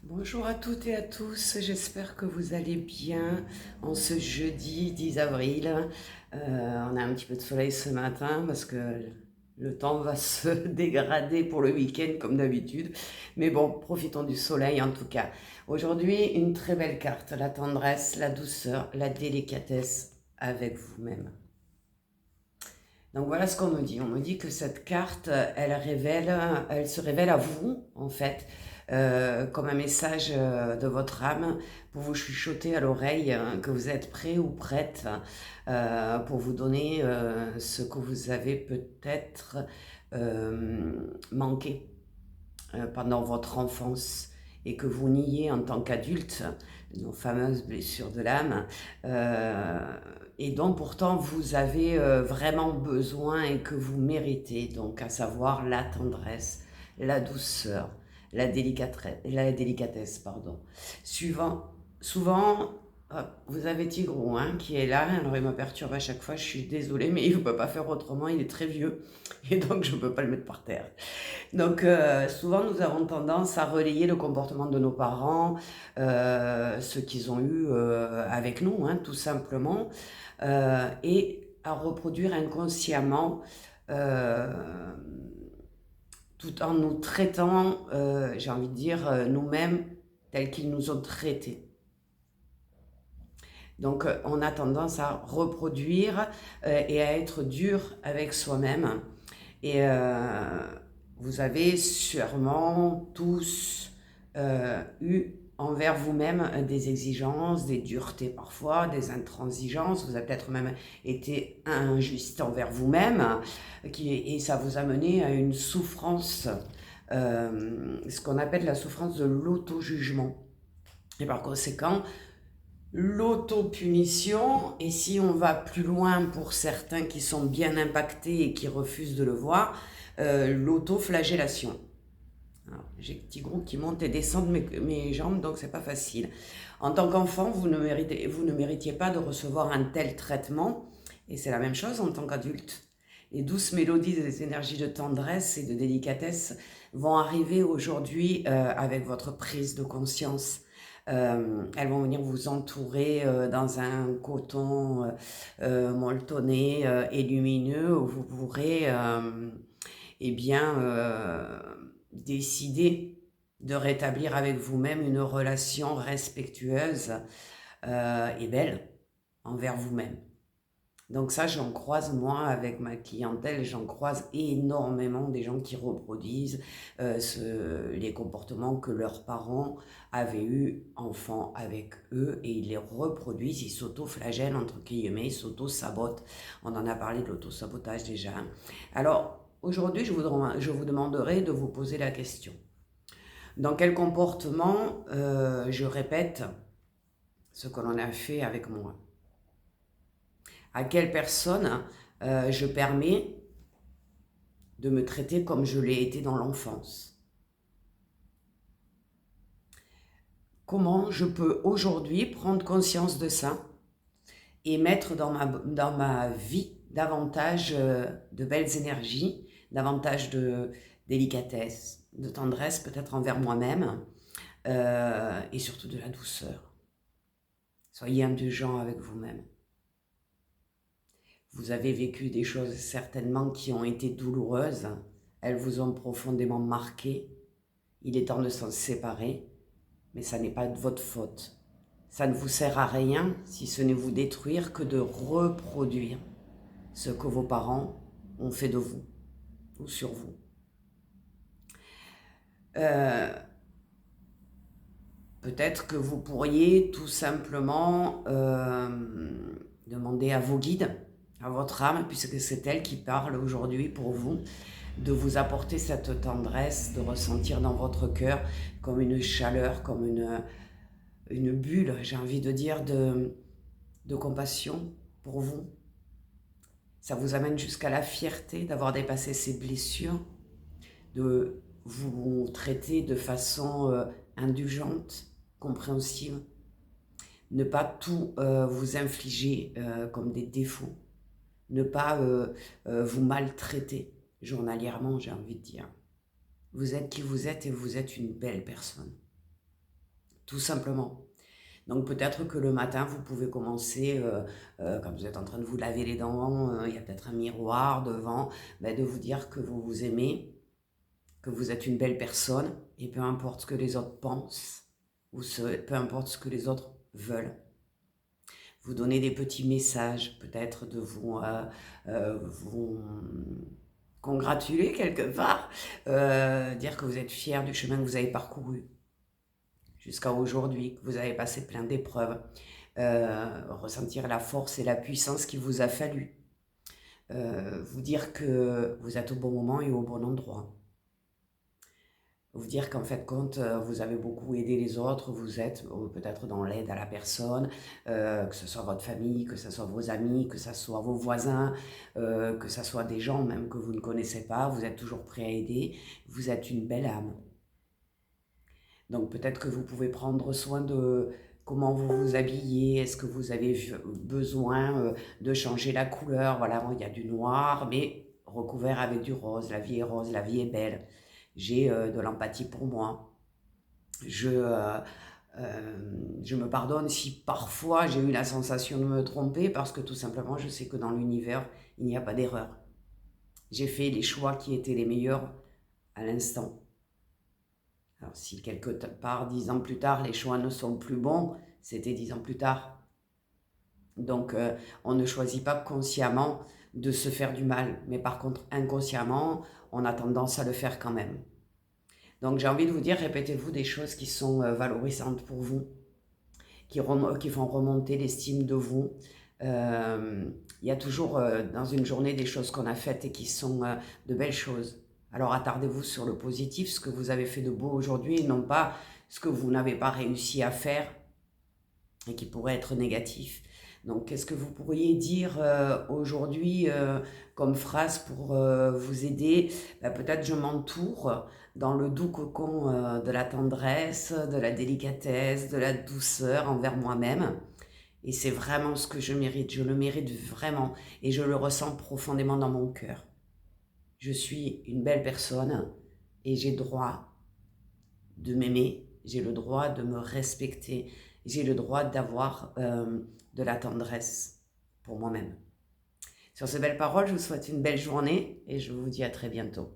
Bonjour à toutes et à tous, j'espère que vous allez bien en ce jeudi 10 avril. On a un petit peu de soleil ce matin parce que le temps va se dégrader pour le week-end comme d'habitude. Mais bon, profitons du soleil en tout cas. Aujourd'hui, une très belle carte, la tendresse, la douceur, la délicatesse avec vous-même. Donc voilà ce qu'on me dit. On me dit que cette carte, elle se révèle à vous, en fait, comme un message de votre âme pour vous chuchoter à l'oreille que vous êtes prêt ou prête pour vous donner ce que vous avez peut-être manqué pendant votre enfance et que vous niez en tant qu'adulte, nos fameuses blessures de l'âme, et dont pourtant vous avez vraiment besoin et que vous méritez, donc à savoir la tendresse, la douceur, la délicatesse, pardon. Souvent, vous avez Tigrou qui est là, alors il me perturbe à chaque fois, je suis désolée, mais il ne peut pas faire autrement, il est très vieux, et donc je ne peux pas le mettre par terre. Donc souvent nous avons tendance à relayer le comportement de nos parents, ce qu'ils ont eu avec nous, tout simplement, et à reproduire inconsciemment euh, tout en nous traitant, j'ai envie de dire, nous-mêmes tels qu'ils nous ont traités. Donc on a tendance à reproduire et à être dur avec soi-même. Et vous avez sûrement tous eu envers vous-même des exigences, des duretés parfois, des intransigences. Vous avez peut-être même été injuste envers vous-même et ça vous a mené à une souffrance, ce qu'on appelle la souffrance de l'auto-jugement. Et par conséquent, l'autopunition, et si on va plus loin pour certains qui sont bien impactés et qui refusent de le voir, l'autoflagellation. J'ai un petit groupe qui monte et descend de mes jambes, donc c'est pas facile. En tant qu'enfant, vous ne méritiez pas de recevoir un tel traitement, et c'est la même chose en tant qu'adulte. Les douces mélodies des énergies de tendresse et de délicatesse vont arriver aujourd'hui avec votre prise de conscience. Elles vont venir vous entourer dans un coton molletonné et lumineux où vous pourrez eh bien, décider de rétablir avec vous-même une relation respectueuse et belle envers vous-même. Donc ça, j'en croise, moi, avec ma clientèle, j'en croise énormément des gens qui reproduisent les comportements que leurs parents avaient eu enfants avec eux et ils les reproduisent, ils s'auto-flagellent, entre guillemets, ils s'auto-sabotent. On en a parlé de l'auto-sabotage déjà. Alors, aujourd'hui, je vous demanderai de vous poser la question. Dans quel comportement je répète ce que l'on a fait avec moi? À quelle personne je permets de me traiter comme je l'ai été dans l'enfance? Comment je peux aujourd'hui prendre conscience de ça et mettre dans ma vie davantage de belles énergies, davantage de délicatesse, de tendresse peut-être envers moi-même et surtout de la douceur. Soyez indulgents avec vous-même. Vous avez vécu des choses certainement qui ont été douloureuses. Elles vous ont profondément marqué. Il est temps de s'en séparer, mais ça n'est pas de votre faute. Ça ne vous sert à rien si ce n'est vous détruire que de reproduire ce que vos parents ont fait de vous ou sur vous. Peut-être que vous pourriez tout simplement demander à vos guides, à votre âme, puisque c'est elle qui parle aujourd'hui pour vous, de vous apporter cette tendresse, de ressentir dans votre cœur comme une chaleur, comme une bulle, j'ai envie de dire, de compassion pour vous. Ça vous amène jusqu'à la fierté d'avoir dépassé ces blessures, de vous traiter de façon indulgente, compréhensive, ne pas tout vous infliger comme des défauts, ne pas vous maltraiter journalièrement, j'ai envie de dire. Vous êtes qui vous êtes et vous êtes une belle personne. tout simplement. Donc peut-être que le matin, vous pouvez commencer, quand vous êtes en train de vous laver les dents, il y a peut-être un miroir devant, de vous dire que vous vous aimez, que vous êtes une belle personne, et peu importe ce que les autres pensent, ou peu importe ce que les autres veulent. Vous donner des petits messages, peut-être de vous congratuler quelque part, dire que vous êtes fier du chemin que vous avez parcouru jusqu'à aujourd'hui, que vous avez passé plein d'épreuves, ressentir la force et la puissance qu'il vous a fallu, vous dire que vous êtes au bon moment et au bon endroit. Vous dire qu'en fait, quand vous avez beaucoup aidé les autres, vous êtes peut-être dans l'aide à la personne, que ce soit votre famille, que ce soit vos amis, que ce soit vos voisins, que ce soit des gens même que vous ne connaissez pas, vous êtes toujours prêt à aider, vous êtes une belle âme. Donc peut-être que vous pouvez prendre soin de comment vous vous habillez, est-ce que vous avez besoin de changer la couleur, voilà, il y a du noir, mais recouvert avec du rose, la vie est rose, la vie est belle. J'ai de l'empathie pour moi. Je me pardonne si parfois j'ai eu la sensation de me tromper parce que tout simplement je sais que dans l'univers il n'y a pas d'erreur. J'ai fait les choix qui étaient les meilleurs à l'instant. Alors si quelque part 10 ans plus tard les choix ne sont plus bons, c'était 10 ans plus tard. Donc on ne choisit pas consciemment de se faire du mal, mais par contre inconsciemment on a tendance à le faire quand même. Donc j'ai envie de vous dire, répétez-vous des choses qui sont valorisantes pour vous, qui font remonter l'estime de vous. Il y a toujours dans une journée des choses qu'on a faites et qui sont de belles choses. Alors attardez-vous sur le positif, ce que vous avez fait de beau aujourd'hui, et non pas ce que vous n'avez pas réussi à faire et qui pourrait être négatif. Donc qu'est-ce que vous pourriez dire aujourd'hui comme phrase pour vous aider? Peut-être je m'entoure dans le doux cocon de la tendresse, de la délicatesse, de la douceur envers moi-même. Et c'est vraiment ce que je le mérite vraiment et je le ressens profondément dans mon cœur. Je suis une belle personne et j'ai le droit de m'aimer, j'ai le droit de me respecter, j'ai le droit d'avoir de la tendresse pour moi-même. Sur ces belles paroles, je vous souhaite une belle journée et je vous dis à très bientôt.